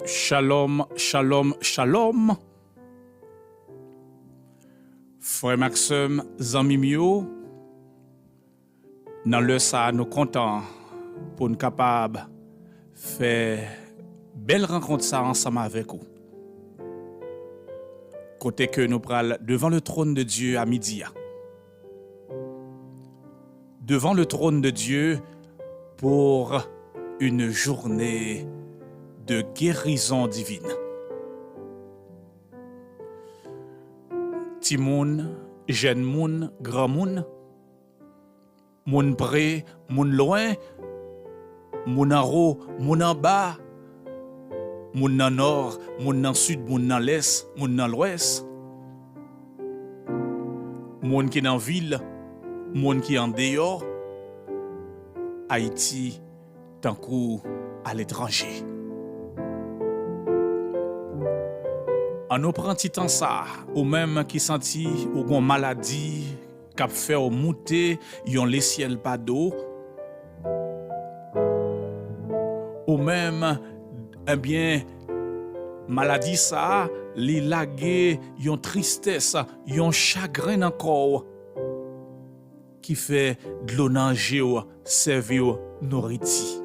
Shalom, shalom, shalom. Frère Maxime, zanmi mio, dans le ça nous content pour nous capable faire belle rencontre ça ensemble avec vous. Côté que nous pral devant le trône de Dieu à midi. Devant le trône de Dieu pour une journée de guérison divine. Ti moun, jeune moun, grand moun près, moun loin, moun en haut, moun en bas, moun en nord, moun en sud, moun en l'est, moun en l'ouest. Moun qui dans ville, moun qui en dehors. Haïti, tant coup à l'étranger. En nous prend petit temps ça, ou même qui senti ou gon maladie, cap fait au monter, yon les ciel pas d'eau. Ou même, eh bien, maladie ça, li lage, yon tristesse, yon chagrin encore, qui fait de l'eau nager ou servir nourriti.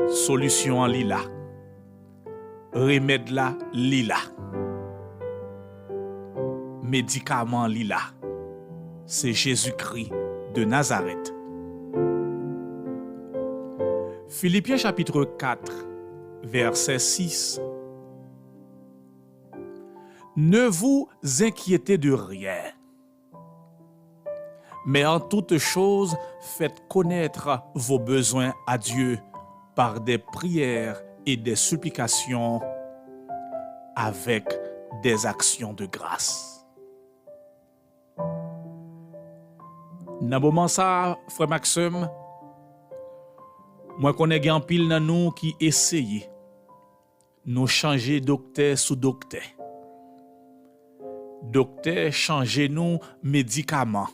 Solution en lila. Remède la lila. Médicament lila. C'est Jésus-Christ de Nazareth. Philippiens chapitre 4, verset 6. Ne vous inquiétez de rien, mais en toute chose, faites connaître vos besoins à Dieu par des prières et des supplications avec des actions de grâce. Dans moment ça, frère Maxime, moi connais gen pile nan nous qui essaye nous changer docteur sous docteur. Docteur changer nous médicaments.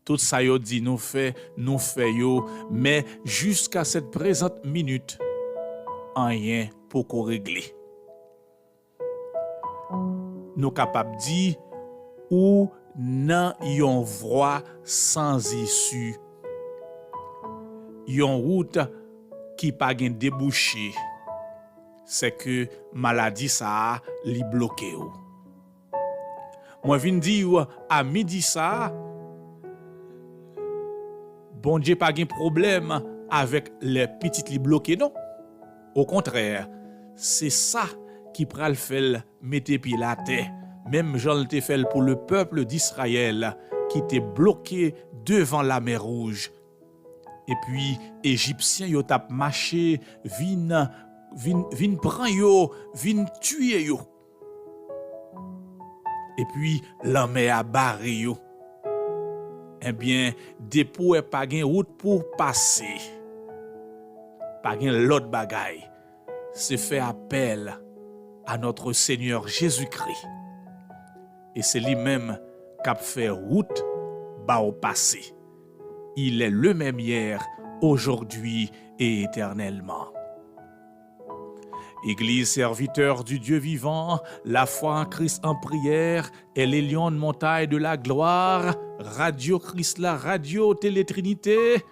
Tout ça yo dit nous fait yo, mais jusqu'à cette présente minute, rien pour qu'on régler. Nous capables dire ou nan yon voie sans issue. Yon route qui pas gen débouché. C'est que maladie ça li bloqué ou. Moi vinn di ou à midi ça bon Dieu pas gen problème avec les petites li bloqués non. Au contraire, c'est ça qui pral fait mettre pied la terre. Même Jean te fait pour le peuple d'Israël qui était bloqué devant la mer Rouge. Et puis Égyptiens yo tap marché, vin prend yo, vin tuer yo. Et puis la mer a barré yo. Eh bien, dépôt est pas gen route pour passer. Pas gen l'autre bagaille. C'est faire appel à notre Seigneur Jésus-Christ. Et c'est lui-même qui a fait route ba au passé. Il est le même hier, aujourd'hui et éternellement. Église serviteur du Dieu vivant, la foi en Christ en prière et les lions de montagne de la gloire, Radio Christ la radio Télé-Trinité,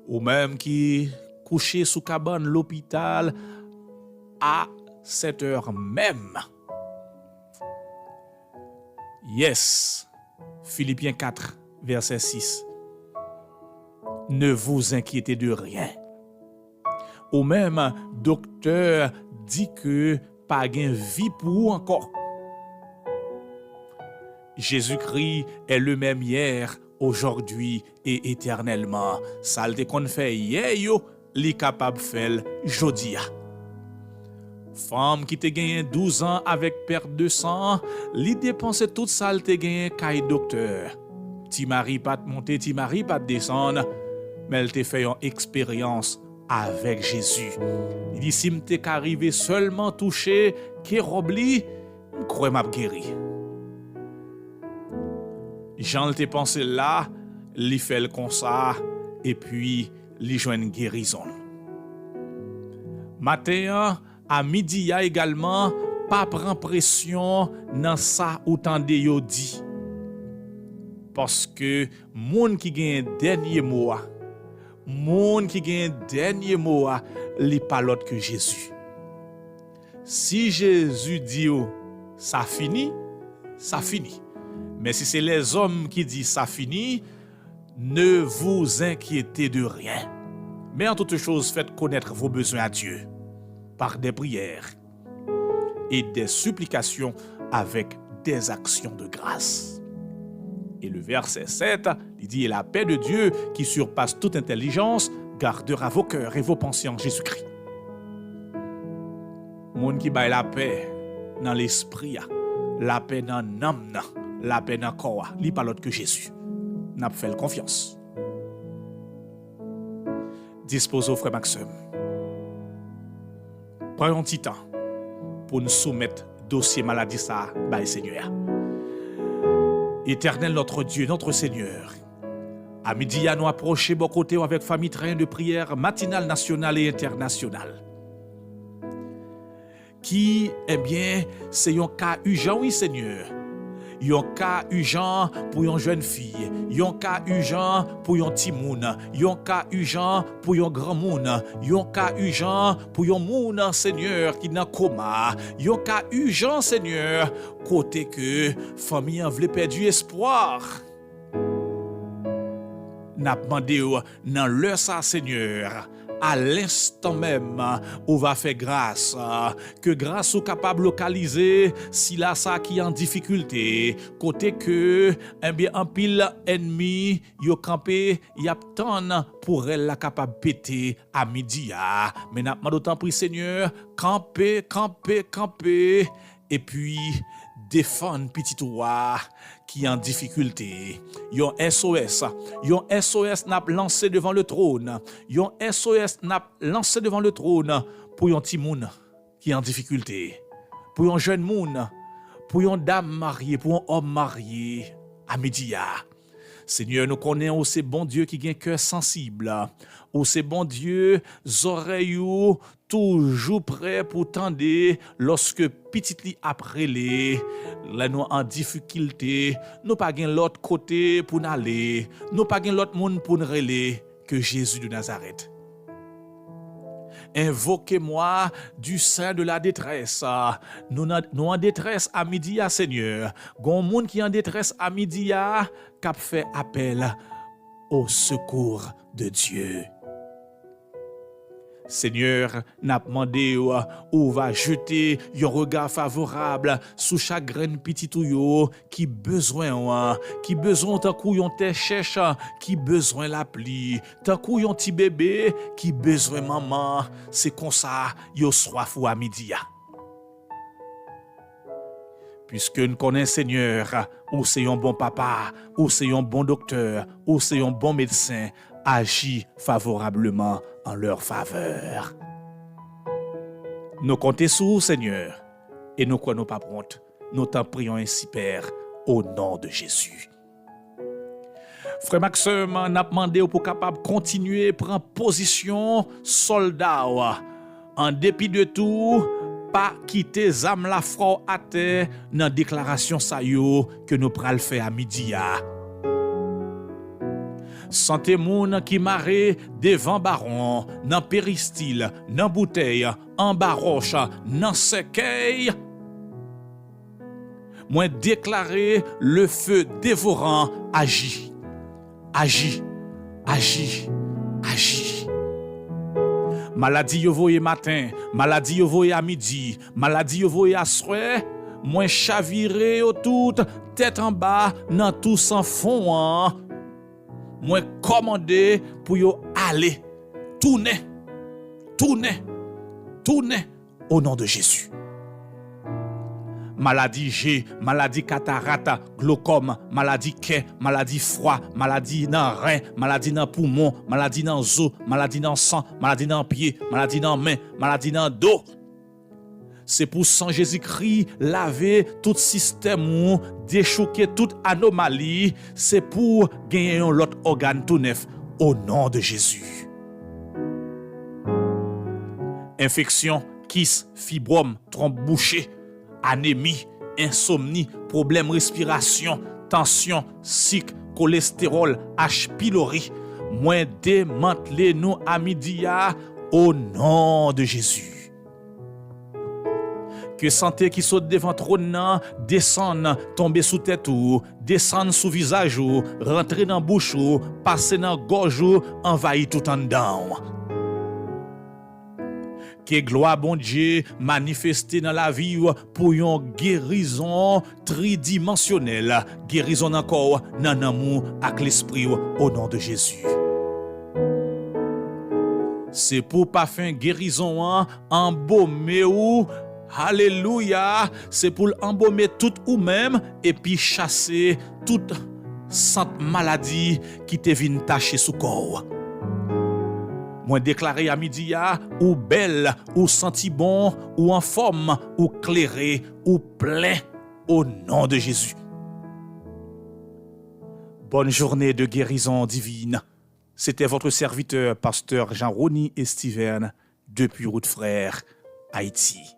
ou même qui couché sous cabane l'hôpital à 7 heures même. Yes, Philippiens 4, verset 6. Ne vous inquiétez de rien. Ou même, docteur dit que pas gain vie pour vous encore. Jésus-Christ est le même hier, aujourd'hui et éternellement. Ça le qu'on fait hier yo, li capable faire jodia. Femme qui te gagné 12 ans avec perte de sang, li dépenser tout ça te gagné kay docteur. Ti mari pas monter, ti mari pas descendre, mais elle te fait une expérience avec Jésus. Il dit si m'te qu'arrivé seulement touché kérobli, crois m'a guéri. Jean te pensé là, li fait le comme ça et puis li joine guérison. Matin, à midi, y a également pas prendre pression dans ça ou tande yo dit. Parce que moun qui gagne dernier mot, li pas l'autre que Jésus. Si Jésus dit ça finit, ça finit. Mais si c'est les hommes qui disent ça finit, ne vous inquiétez de rien. Mais en toute chose, faites connaître vos besoins à Dieu par des prières et des supplications avec des actions de grâce. Et le verset 7, il dit « Et la paix de Dieu qui surpasse toute intelligence gardera vos cœurs et vos pensées en Jésus-Christ. » Moun qui baille la paix dans l'esprit, la paix dans l'âme, la paix dans le corps, li pas l'autre que Jésus. N'a pas fait confiance. Dispose au frère Maxime. Prenons un petit temps pour nous soumettre dossier maladie ça, by Seigneur. Éternel notre Dieu, notre Seigneur, à midi, à nous approcher bon côté avec famille train de prière matinale nationale et internationale. Qui, eh bien, c'est un cas urgent, oui Seigneur. Un cas urgent pour une jeune fille, un cas urgent pour un petit moun, un cas urgent pour un grand moun, un cas urgent pour un moun, Seigneur, qui n'a coma, un cas urgent, Seigneur, côté que famille en vle perdu espoir. N'a demandé dans l'heure ça, Seigneur, à l'instant même, on va faire grâce, que grâce ou capable de localiser si là ça qui est en difficulté, côté que un bien en pile ennemi yo campé, y a tant pour elle la capable péter à midi. Mais n'a pas d'autant pris Seigneur, camper et puis défendre petit roi qui est en difficulté. Yon SOS n'a lancé devant le trône. Yon SOS n'a lancé devant le trône pour yon petit moun qui est en difficulté. Pour yon jeune moun, pour yon dame mariée, pour yon homme marié à midi. Seigneur, nous connaissons c'est bon Dieu qui a un cœur sensible. C'est bon Dieu, oreilles toujours prêt pour tendre lorsque petit li après les nous en difficulté, nous pas gain l'autre côté pour aller, nous pas gain l'autre monde pour nous relayer que Jésus de Nazareth. Invoquez-moi du sein de la détresse. Nous en détresse à midi, Seigneur. Gon monde qui en détresse à midi, cap fait appel au secours de Dieu. Seigneur, n'a demandé où va jeter un regard favorable sous chaque graine petit touyo qui besoin tant kou yon te cherche, qui besoin la pli, tant kou yon petit bébé qui besoin maman, c'est comme ça yo soif ou à midi. Puisque nous connaissons Seigneur, ou c'est un bon papa, ou c'est un bon docteur, ou c'est un bon médecin, agit favorablement en leur faveur. Nous comptons sur vous, Seigneur, et nous croyons pas prontes. Nous t'en prions ainsi, Père, au nom de Jésus. Frère Maxime n'a demandé pour capable continuer prendre position soldat en dépit de tout. Pas quitter zam la fro à terre dans déclaration sa yo que nous pral faire à midi. Santé moun qui marre devant baron, dans péristyle, dans bouteille, en baroche, dans sekeil. Moi déclarer le feu dévorant agit. Maladie yo voye matin, maladie yo voye à midi, maladie yo voye à soir, moins chaviré au tout, tête en bas, dans tout sans fond, moins commandé pour yo aller, tourner, au nom de Jésus. Maladie G, maladie cataracte, glaucome, maladie quai, maladie froid, maladie dans rein, maladie dans poumon, maladie dans os, maladie dans sang, maladie dans pied, maladie dans main, maladie dans dos. C'est pour sang Jésus-Christ laver tout système, déchouquer toute anomalie, c'est pour gagner l'autre organe tout neuf au nom de Jésus. infection, kyste, fibrome, trompe bouchée, anémie, insomnie, problème respiration, tension, sick, cholestérol, H. pylori. Moi démanteler nous à midi au nom de Jésus. Que santé qui saute devant trône descende, tomber sous tête ou, descende sous visage ou, rentrer dans bouche ou, passer dans gorge ou, envahir tout en dedans. Que gloire bon Dieu manifeste dans la vie pour une guérison tridimensionnelle, guérison encore dans l'amour avec l'esprit au nom de Jésus. C'est pour pas faire guérison embaumer ou alléluia, c'est pour embaumer tout ou même et puis chasser toute sainte maladie qui te vient tacher sous corps. Moi déclaré à midi ou belle, ou senti bon, ou en forme, ou clairé, ou plein au nom de Jésus. Bonne journée de guérison divine. C'était votre serviteur, pasteur Jean-Rony Estiverne, depuis Route Frère, Haïti.